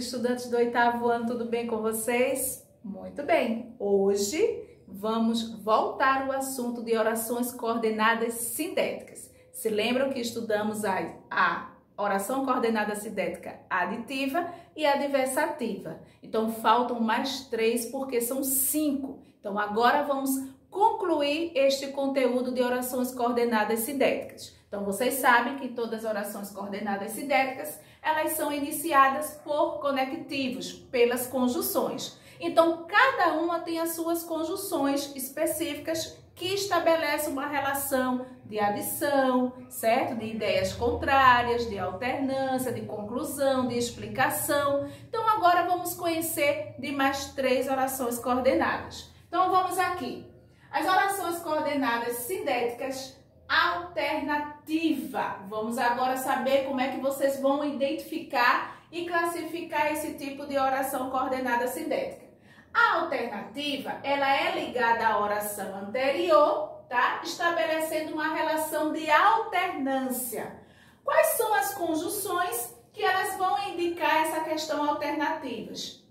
estudantes do 8º ano, tudo bem com vocês? Muito bem! Hoje vamos voltar ao assunto de orações coordenadas sintéticas. Se lembram que estudamos a oração coordenada sintética aditiva e adversativa. Então faltam mais 3 porque são 5. Então agora vamos concluir este conteúdo de orações coordenadas sintéticas. Então vocês sabem que todas as orações coordenadas sintéticas, elas são iniciadas por conectivos, pelas conjunções. Então cada uma tem as suas conjunções específicas que estabelecem uma relação de adição, certo? De ideias contrárias, de alternância, de conclusão, de explicação. Então agora vamos conhecer de mais 3 orações coordenadas. Então vamos aqui. As orações coordenadas sintéticas alternativa. Vamos agora saber como é que vocês vão identificar e classificar esse tipo de oração coordenada sintética. A alternativa, ela é ligada à oração anterior, tá? Estabelecendo uma relação de alternância. Quais são as conjunções que elas vão indicar essa questão alternativas?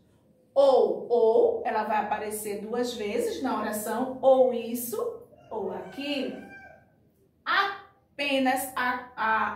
Ou, ela vai aparecer 2 vezes na oração, ou isso, ou aquilo. Apenas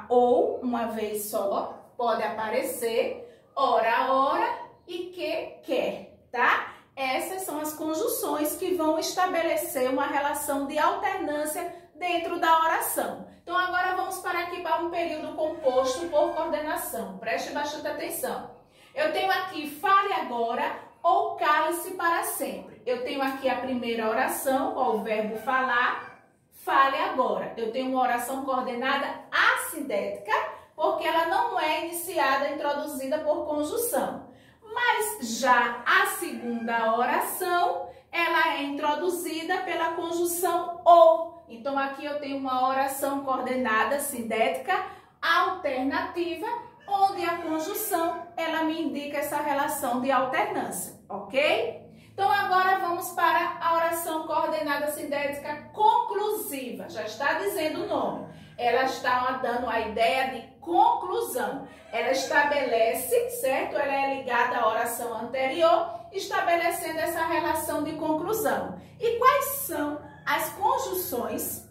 ou, uma vez só, pode aparecer, ora e que quer, tá? Essas são as conjunções que vão estabelecer uma relação de alternância dentro da oração. Então, agora vamos parar aqui para um período composto por coordenação. Preste bastante atenção. Eu tenho aqui fale agora ou cale-se para sempre. Eu tenho aqui a primeira oração, com o verbo falar, fale agora. Eu tenho uma oração coordenada assindética, porque ela não é iniciada, introduzida por conjunção. Mas já a segunda oração, ela é introduzida pela conjunção ou. Então, aqui eu tenho uma oração coordenada sintética alternativa, onde a conjunção, ela me indica essa relação de alternância, ok? Então, agora vamos para a oração coordenada sintética conclusiva. Já está dizendo o nome. Ela está dando a ideia de conclusão. Ela estabelece, certo? Ela é ligada à oração anterior, estabelecendo essa relação de conclusão. E quais são as conjunções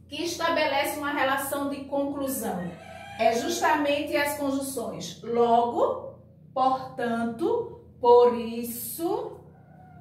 que estabelecem uma relação de conclusão? É justamente as conjunções logo, portanto, por isso,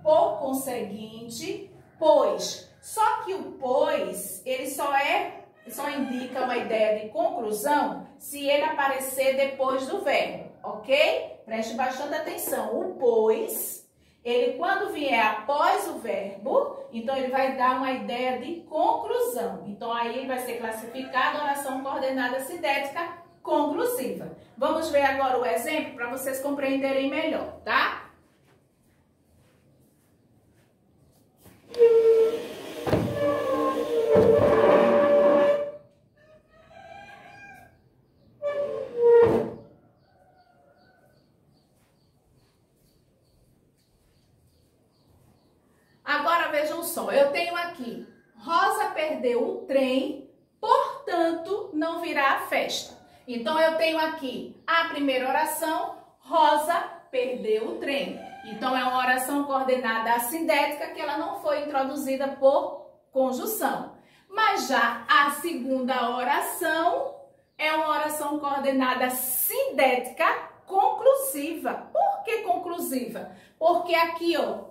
por conseguinte, pois. Só que o pois, ele só indica uma ideia de conclusão se ele aparecer depois do verbo, ok? Preste bastante atenção. O pois, ele quando vier após o verbo, então ele vai dar uma ideia de conclusão. Então aí ele vai ser classificado oração coordenada sintética conclusiva. Vamos ver agora o exemplo para vocês compreenderem melhor, tá? Agora vejam só, eu tenho aqui, Rosa perdeu o trem, portanto não virá à festa. Então eu tenho aqui a primeira oração, Rosa perdeu o trem. Então é uma oração coordenada assindética que ela não foi introduzida por conjunção. Mas já a segunda oração é uma oração coordenada sindética conclusiva. Por que conclusiva? Porque aqui, ó,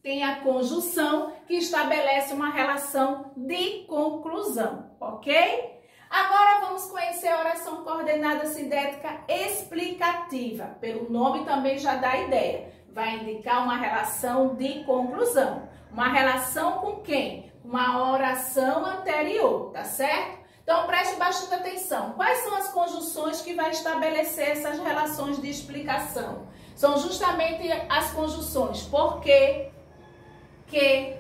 tem a conjunção que estabelece uma relação de conclusão, ok? Agora vamos conhecer a oração coordenada sintética explicativa. Pelo nome também já dá ideia. Vai indicar uma relação de conclusão. Uma relação com quem? Uma oração anterior, tá certo? Então preste bastante atenção. Quais são as conjunções que vai estabelecer essas relações de explicação? São justamente as conjunções porque, que,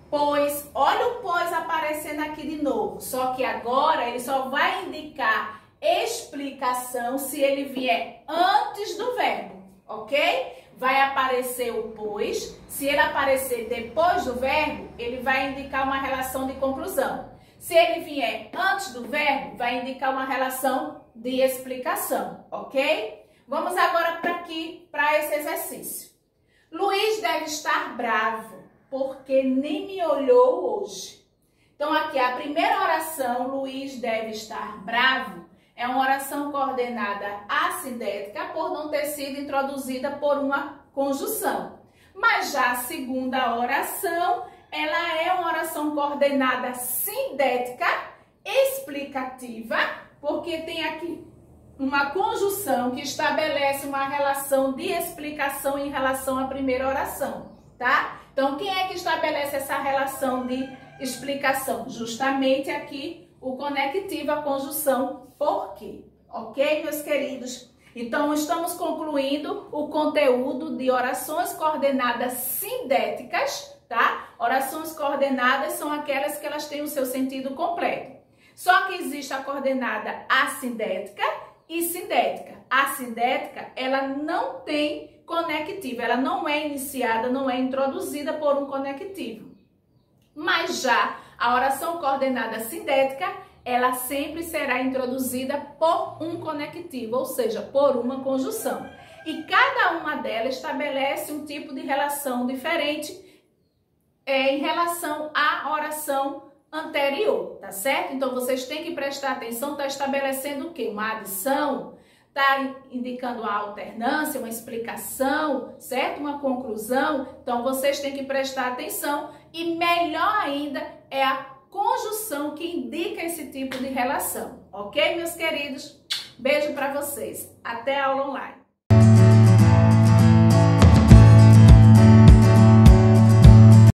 pois. Olha o pois aparecendo aqui de novo. Só que agora ele só vai indicar explicação se ele vier antes do verbo, ok? Vai aparecer o pois. Se ele aparecer depois do verbo, ele vai indicar uma relação de conclusão. Se ele vier antes do verbo, vai indicar uma relação de explicação, ok? Vamos agora para esse exercício. Luiz deve estar bravo, porque nem me olhou hoje. Então, aqui a primeira oração, Luiz deve estar bravo, é uma oração coordenada assindética por não ter sido introduzida por uma conjunção. Mas já a segunda oração, ela é uma oração coordenada sindética explicativa, porque tem aqui uma conjunção que estabelece uma relação de explicação em relação à primeira oração, tá? Então, quem é que estabelece essa relação de explicação? Justamente aqui o conectivo, a conjunção por quê, ok, meus queridos? Então, estamos concluindo o conteúdo de orações coordenadas sindéticas, tá? Orações coordenadas são aquelas que elas têm o seu sentido completo. Só que existe a coordenada assindética e sindética. A sindética, ela não tem conectivo, ela não é iniciada, não é introduzida por um conectivo. Mas já a oração coordenada sindética, ela sempre será introduzida por um conectivo, ou seja, por uma conjunção. E cada uma delas estabelece um tipo de relação diferente em relação à oração anterior, tá certo? Então, vocês têm que prestar atenção, tá estabelecendo o quê? Uma adição, tá indicando a alternância, uma explicação, certo? Uma conclusão. Então, vocês têm que prestar atenção e melhor ainda é a conjunção que indica esse tipo de relação, ok, meus queridos? Beijo para vocês. Até a aula online.